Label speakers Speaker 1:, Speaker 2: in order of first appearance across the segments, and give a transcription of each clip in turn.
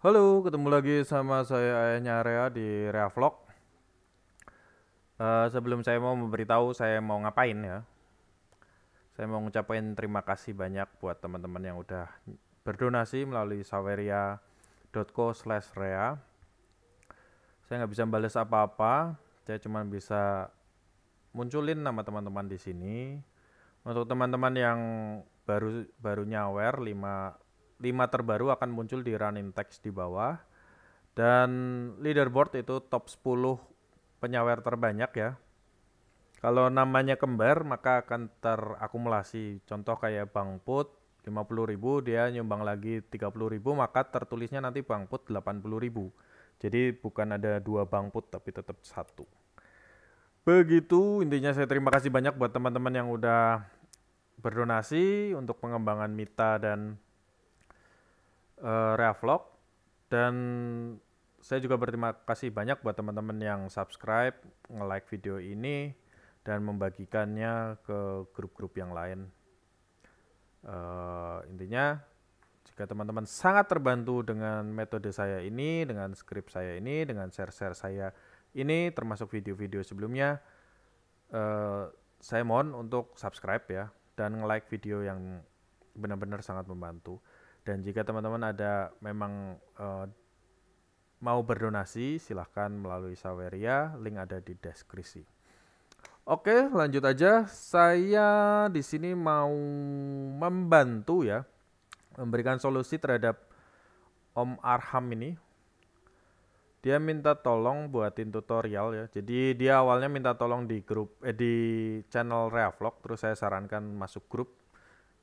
Speaker 1: Halo, ketemu lagi sama saya ayahnya Rea di Rea Vlog. Sebelum saya mau memberitahu saya mau ngapain ya, saya mau ngucapin terima kasih banyak buat teman-teman yang udah berdonasi melalui saweria.co/rea. Saya nggak bisa balas apa-apa, saya cuma bisa munculin nama teman-teman di sini. Untuk teman-teman yang baru baru nyawer, 5 terbaru akan muncul di running text di bawah. Dan leaderboard itu top 10 penyawer terbanyak ya. Kalau namanya kembar maka akan terakumulasi. Contoh kayak Bang Put 50.000, dia nyumbang lagi 30.000, maka tertulisnya nanti Bang Put 80.000. Jadi bukan ada dua Bang Put tapi tetap satu. Begitu intinya, saya terima kasih banyak buat teman-teman yang udah berdonasi untuk pengembangan Mita dan Reavlog. Dan saya juga berterima kasih banyak buat teman-teman yang subscribe, nge-like video ini, dan membagikannya ke grup-grup yang lain. Intinya, jika teman-teman sangat terbantu dengan metode saya ini, dengan skrip saya ini, dengan share-share saya ini, termasuk video-video sebelumnya, saya mohon untuk subscribe ya, dan nge-like video yang benar-benar sangat membantu. Dan jika teman-teman ada memang mau berdonasi, silahkan melalui Saweria, link ada di deskripsi. Oke, lanjut aja. Saya di sini mau membantu ya, memberikan solusi terhadap Om Arham ini. Dia minta tolong buatin tutorial ya. Jadi dia awalnya minta tolong di di channel Reavlog, terus saya sarankan masuk grup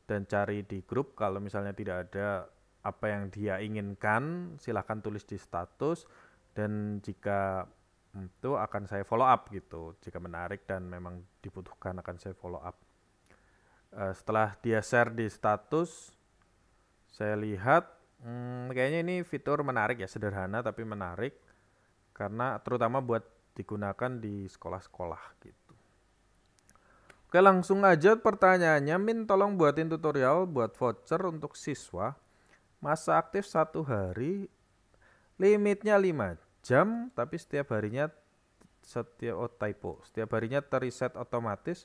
Speaker 1: dan cari di grup. Kalau misalnya tidak ada apa yang dia inginkan, silahkan tulis di status, dan jika itu akan saya follow up gitu. Jika menarik dan memang dibutuhkan akan saya follow up. Setelah dia share di status, saya lihat kayaknya ini fitur menarik ya, sederhana tapi menarik karena terutama buat digunakan di sekolah-sekolah gitu. Oke, langsung aja pertanyaannya. Min, tolong buatin tutorial buat voucher untuk siswa. Masa aktif 1 hari, limitnya 5 jam, tapi setiap harinya setiap harinya terreset otomatis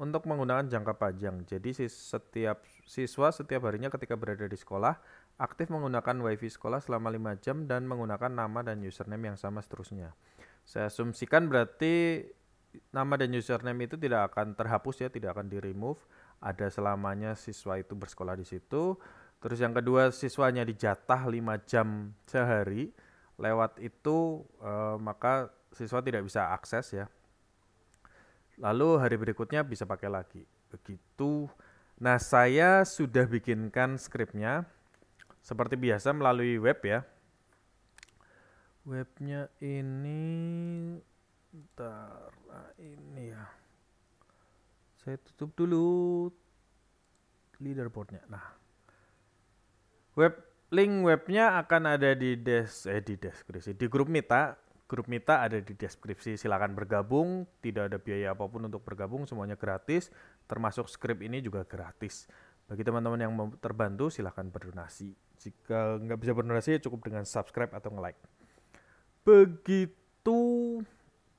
Speaker 1: untuk menggunakan jangka panjang. Jadi setiap siswa setiap harinya ketika berada di sekolah aktif menggunakan wifi sekolah selama 5 jam dan menggunakan nama dan username yang sama seterusnya. Saya asumsikan berarti nama dan username itu tidak akan terhapus ya, tidak akan di remove. Ada selamanya siswa itu bersekolah di situ. Terus yang kedua, siswanya dijatah 5 jam sehari. Lewat itu maka siswa tidak bisa akses ya. Lalu hari berikutnya bisa pakai lagi. Begitu. Nah, saya sudah bikinkan skripnya seperti biasa melalui web ya. Webnya ini, bentar, ini ya. Saya tutup dulu leaderboardnya. Nah, link webnya akan ada di deskripsi, di grup Mita. Grup Mita ada di deskripsi, silakan bergabung, tidak ada biaya apapun untuk bergabung, semuanya gratis, termasuk skrip ini juga gratis. Bagi teman-teman yang mau terbantu, silakan berdonasi. Jika nggak bisa berdonasi, ya cukup dengan subscribe atau nge-like. Begitu.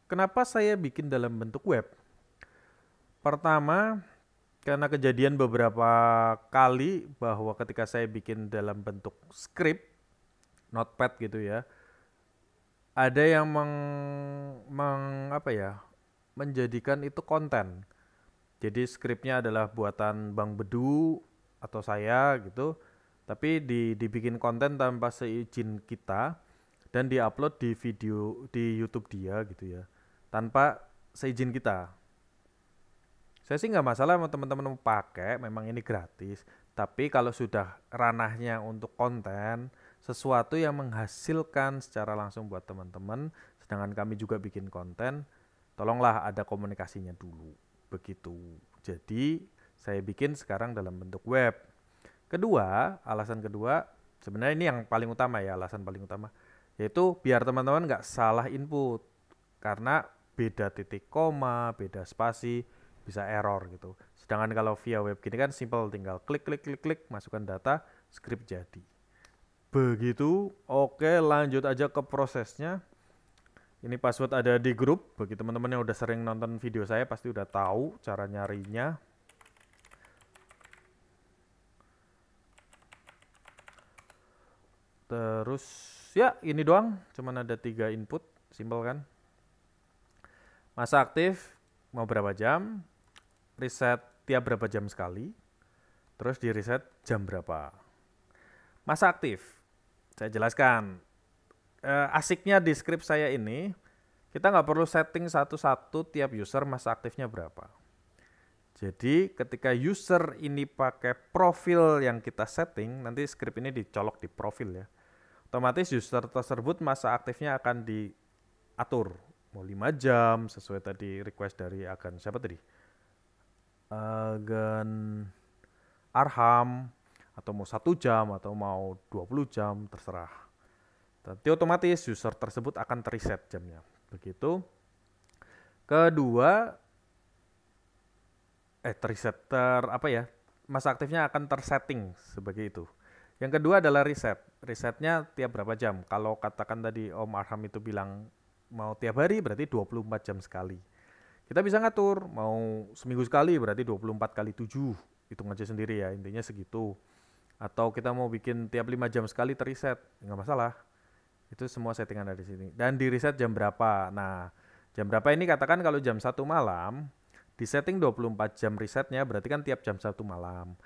Speaker 1: Kenapa saya bikin dalam bentuk web? Pertama, karena kejadian beberapa kali bahwa ketika saya bikin dalam bentuk script, notepad gitu ya, ada yang menjadikan itu konten. Jadi skripnya adalah buatan Bang Bedu atau saya gitu, tapi dibikin konten tanpa seizin kita dan diupload di video di YouTube dia gitu ya, tanpa seizin kita. Saya sih nggak masalah mau teman-teman mau pakai, memang ini gratis. Tapi kalau sudah ranahnya untuk konten, sesuatu yang menghasilkan secara langsung buat teman-teman, sedangkan kami juga bikin konten, tolonglah ada komunikasinya dulu. Begitu. Jadi saya bikin sekarang dalam bentuk web. Alasan kedua, sebenarnya ini yang paling utama ya, alasan paling utama, yaitu biar teman-teman nggak salah input. Karena beda titik koma, beda spasi, bisa error gitu. Sedangkan kalau via web gini kan simple, tinggal klik klik klik klik, masukkan data, script jadi. Begitu. Oke, lanjut aja ke prosesnya. Ini password ada di grup. Bagi teman-teman yang udah sering nonton video saya pasti udah tahu cara nyarinya. Terus ya ini doang, cuman ada 3 input, simpel kan. Masa aktif mau berapa jam, reset tiap berapa jam sekali, terus di reset jam berapa. Masa aktif, saya jelaskan. Asiknya di script saya ini, kita nggak perlu setting satu-satu tiap user masa aktifnya berapa. Jadi ketika user ini pakai profil yang kita setting, nanti script ini dicolok di profil ya. Otomatis user tersebut masa aktifnya akan diatur. Mau 5 jam sesuai tadi request dari agen siapa tadi? Agen Arham, atau mau 1 jam atau mau 20 jam terserah. Nanti otomatis user tersebut akan terreset jamnya. Begitu. Kedua, masa aktifnya akan tersetting sebagai itu. Yang kedua adalah reset. Resetnya tiap berapa jam. Kalau katakan tadi Om Arham itu bilang mau tiap hari berarti 24 jam sekali. Kita bisa ngatur mau seminggu sekali berarti 24 kali 7. Hitung aja sendiri ya, intinya segitu. Atau kita mau bikin tiap 5 jam sekali terreset, nggak masalah. Itu semua settingan ada di sini. Dan di reset jam berapa. Nah, jam berapa ini katakan kalau jam 1 malam, di setting 24 jam resetnya berarti kan tiap jam 1 malam.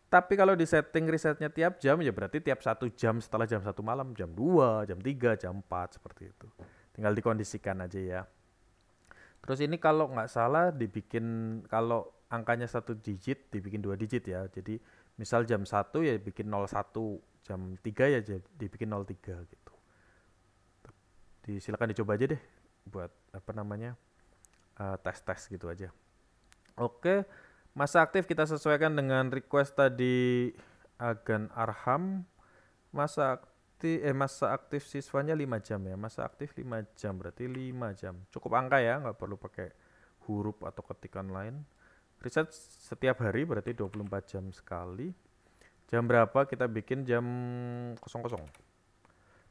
Speaker 1: Tapi kalau di setting resetnya tiap jam ya berarti tiap 1 jam setelah jam 1 malam, jam 2, jam 3, jam 4 seperti itu. Tinggal dikondisikan aja ya. Terus ini kalau nggak salah dibikin, kalau angkanya 1 digit dibikin 2 digit ya. Jadi misal jam 1 ya bikin 01, jam 3 ya dibikin 03 gitu. Silakan dicoba aja deh buat tes-tes gitu aja. Oke, masa aktif kita sesuaikan dengan request tadi agen Arham. Masa aktif siswanya 5 jam ya. Masa aktif 5 jam berarti 5 jam. Cukup angka ya, nggak perlu pakai huruf atau ketikan lain. Reset setiap hari berarti 24 jam sekali. Jam berapa kita bikin? Jam 00.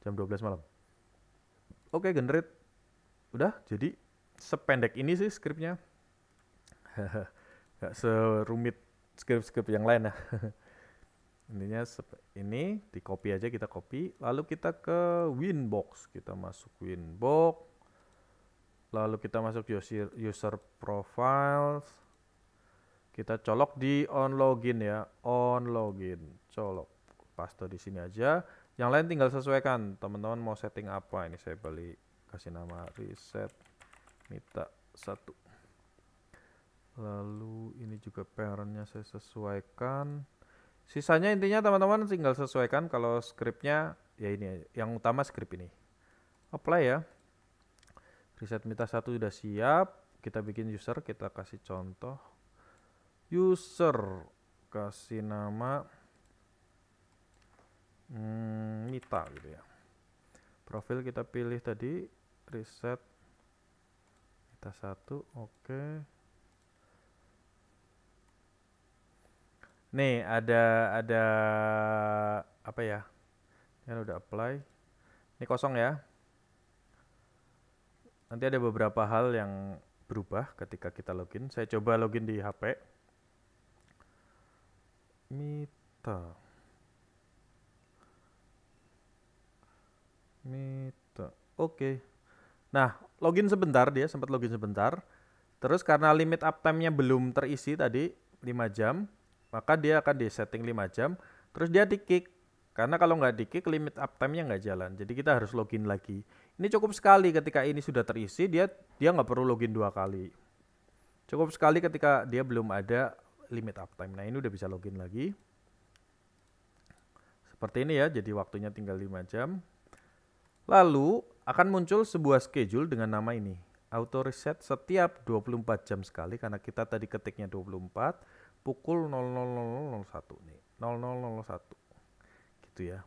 Speaker 1: Jam 12 malam. Oke, generate. Udah, jadi sependek ini sih skripnya. Gak serumit skrip-skrip yang lain ya. Intinya ini di copy aja, kita copy. Lalu kita ke Winbox. Kita masuk Winbox. Lalu kita masuk user profiles. Kita colok di on login ya. On login. Colok. Paste di sini aja. Yang lain tinggal sesuaikan. Teman-teman mau setting apa? Ini saya kasih nama reset Mita 1. Lalu ini juga parentnya saya sesuaikan. Sisanya intinya teman-teman tinggal sesuaikan. Kalau scriptnya ya ini, yang utama script ini. Apply ya. Reset Mita 1 sudah siap. Kita bikin user, kita kasih contoh. User kasih nama Mita gitu ya. Profil kita pilih tadi reset Mita 1. Oke. Nih ada apa ya? Ini udah apply. Ini kosong ya. Nanti ada beberapa hal yang berubah ketika kita login. Saya coba login di HP. Mita. Oke. Nah, login sebentar, dia sempat login sebentar. Terus karena limit uptime-nya belum terisi tadi 5 jam, maka dia akan di setting 5 jam. Terus dia di-kick. Karena kalau nggak di-kick, limit uptime-nya nggak jalan. Jadi kita harus login lagi. Ini cukup sekali ketika ini sudah terisi, dia nggak perlu login 2 kali. Cukup sekali ketika dia belum ada limit uptime. Nah, ini udah bisa login lagi. Seperti ini ya, jadi waktunya tinggal 5 jam. Lalu akan muncul sebuah schedule dengan nama ini. Auto reset setiap 24 jam sekali, karena kita tadi ketiknya 24, pukul 00.01 nih. 00.01. Gitu ya.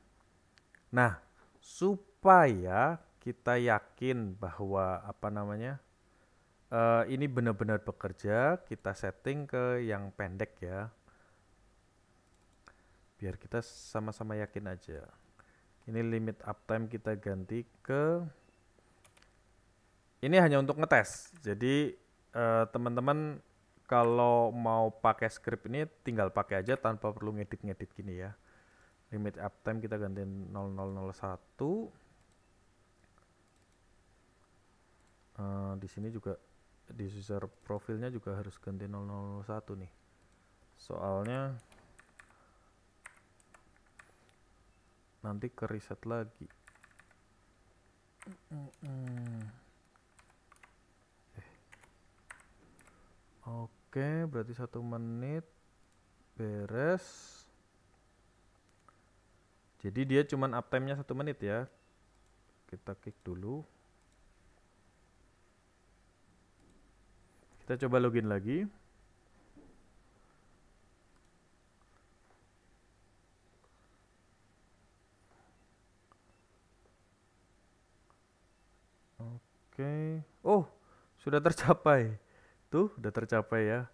Speaker 1: Nah, supaya kita yakin bahwa ini benar-benar bekerja, kita setting ke yang pendek ya. Biar kita sama-sama yakin aja. Ini limit uptime kita ganti ke, ini hanya untuk ngetes. Jadi teman-teman kalau mau pakai script ini tinggal pakai aja tanpa perlu ngedit-ngedit gini ya. Limit uptime kita ganti 0001. Di sini juga di user profilnya juga harus ganti 0001 nih. Soalnya nanti ke reset lagi. Oke, berarti 1 menit beres. Jadi dia cuman uptime-nya 1 menit ya. Kita klik dulu. Kita coba login lagi. Oke. Oh, sudah tercapai. Tuh, udah tercapai ya.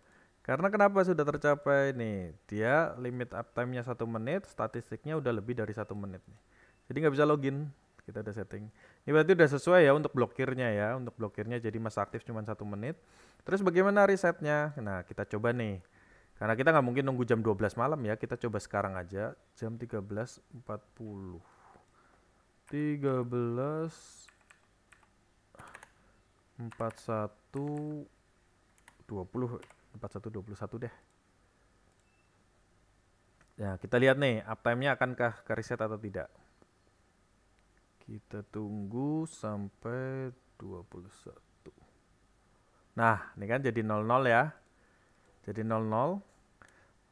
Speaker 1: Karena kenapa sudah tercapai nih? Dia limit uptime-nya 1 menit, statistiknya udah lebih dari 1 menit nih. Jadi nggak bisa login. Kita udah setting. Ini berarti udah sesuai ya untuk blokirnya ya. Untuk blokirnya jadi masa aktif cuma 1 menit. Terus bagaimana resetnya? Nah, kita coba nih. Karena kita nggak mungkin nunggu jam 12 malam ya. Kita coba sekarang aja. Jam 13.40. 41.21 deh. Ya, kita lihat nih uptime-nya akankah ke reset atau tidak. Kita tunggu sampai 21. Nah, ini kan jadi 00 ya. Jadi 00.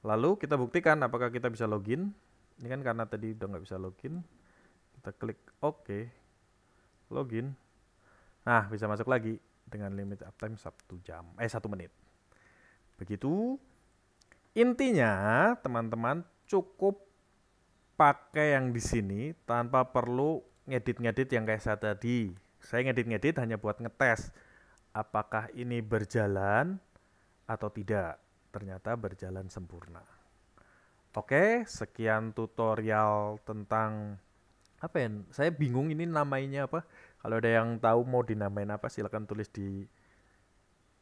Speaker 1: Lalu kita buktikan apakah kita bisa login. Ini kan karena tadi udah nggak bisa login. Kita klik OK. Login. Nah, bisa masuk lagi dengan limit uptime 1 menit. Begitu. Intinya, teman-teman cukup pakai yang di sini tanpa perlu ngedit-ngedit yang kayak saya tadi. Saya ngedit-ngedit hanya buat ngetes apakah ini berjalan atau tidak. Ternyata berjalan sempurna. Oke, sekian tutorial tentang apa ya? Saya bingung ini namanya apa. Kalau ada yang tahu mau dinamain apa, silahkan tulis di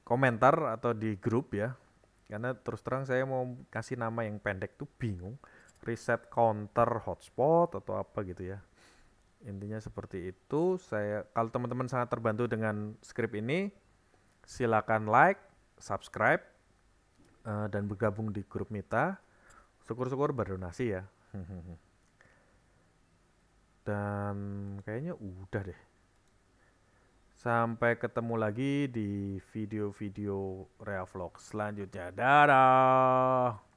Speaker 1: komentar atau di grup ya. Karena terus terang saya mau kasih nama yang pendek tuh bingung. Reset counter hotspot atau apa gitu ya. Intinya seperti itu. Saya kalau teman-teman sangat terbantu dengan script ini, silakan like, subscribe, dan bergabung di grup Mita. Syukur-syukur berdonasi ya. Dan kayaknya udah deh. Sampai ketemu lagi di video-video Rea Vlog selanjutnya. Dadah!